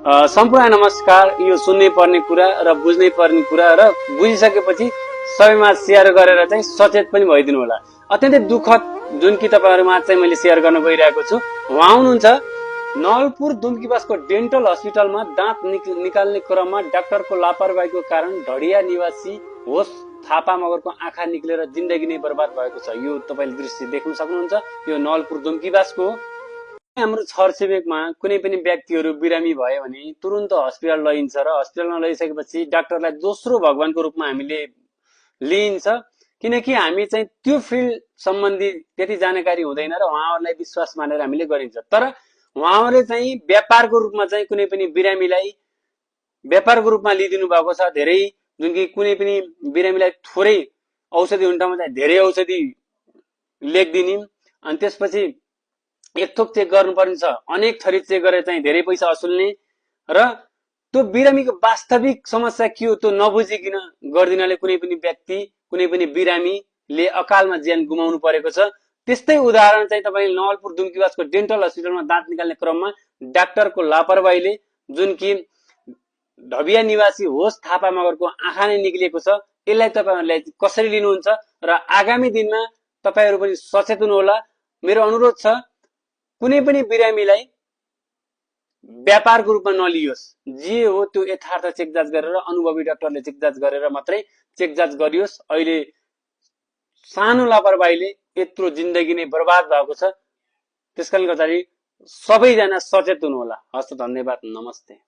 सम्पूर्ण नमस्कार। यो सुन्नै पर्ने कुरा र बुझ्नै पर्ने कुरा र बुझिसकेपछि सबैमा सेयर गरेर चाहिँ सचेत पनि भइदिनु होला। अत्यन्तै दुःखद जुन कि तपाईहरुमा चाहिँ मैले सेयर गर्न गइरहेको छु, उहाँ हुनुहुन्छ नवलपुर दुम्कीवासको डेन्टल हस्पिटलमा दाँत निकाल्ने क्रममा डाक्टरको लापरवाहीको कारण ढडिया निवासी होस थापा मगरको आँखा निक्लेर जिन्दगी नै बर्बाद भएको छ। यो तपाईले दृश्य देख्न सक्नुहुन्छ। यो नवलपुर दुम्कीवासको हाम्रो छरछिमेकमा कुनै पनि व्यक्तिहरू बिरामी भयो भने तुरुन्त हस्पिटल लैन्छ र हस्पिटलमा लैसकेपछि डाक्टरलाई दोस्रो भगवानको रूपमा हामीले लिइन्छ, किनकि हामी चाहिँ त्यो फिल्ड सम्बन्धी त्यति जानकारी हुँदैन र उहाँहरूलाई विश्वास मानेर हामीले गरिन्छ। तर उहाँहरूले चाहिँ व्यापारको रूपमा चाहिँ कुनै पनि बिरामीलाई व्यापारको रूपमा लिइदिनु भएको छ। धेरै जुन कि कुनै पनि बिरामीलाई थोरै औषधि हुने ठाउँमा चाहिँ धेरै औषधि लेखिदिने, अनि त्यसपछि एक थोक चेक गर्नुपर्ने छ, अनेक थरी चेक गरेर चाहिँ धेरै पैसा असुल्ने र त्यो बिरामीको वास्तविक समस्या के हो त्यो नबुझिकिन गर्दिनाले कुनै पनि व्यक्ति कुनै पनि बिरामीले अकालमा ज्यान गुमाउनु परेको छ। त्यस्तै उदाहरण चाहिँ तपाईले नवलपुर दुम्कीवासको डेन्टल हस्पिटलमा दाँत निकाल्ने क्रममा डाक्टरको लापरवाहीले जुन कि ढबिया निवासी होस थापा मगरको आँखा नै निक्लिएको छ। यसलाई तपाईहरुले कसरी लिनुहुन्छ र आगामी दिनमा तपाईहरु पनि सचेत हुनु होला। मेरो अनुरोध छ, कुनै पनि बिरामीलाई व्यापारको रूपमा नलियोस्। जे हो त्यो यथार्थ चेक जाँच गरेर अनुभवी डाक्टरले चेक जाँच गरेर मात्रै चेक जाँच गरियोस्। अहिले सानो लापरवाहीले यत्रो जिन्दगी नै बर्बाद भएको छ। त्यसकारणले गर्दाखेरि सबैजना सचेत हुनु होला। हस्त, धन्यवाद, नमस्ते।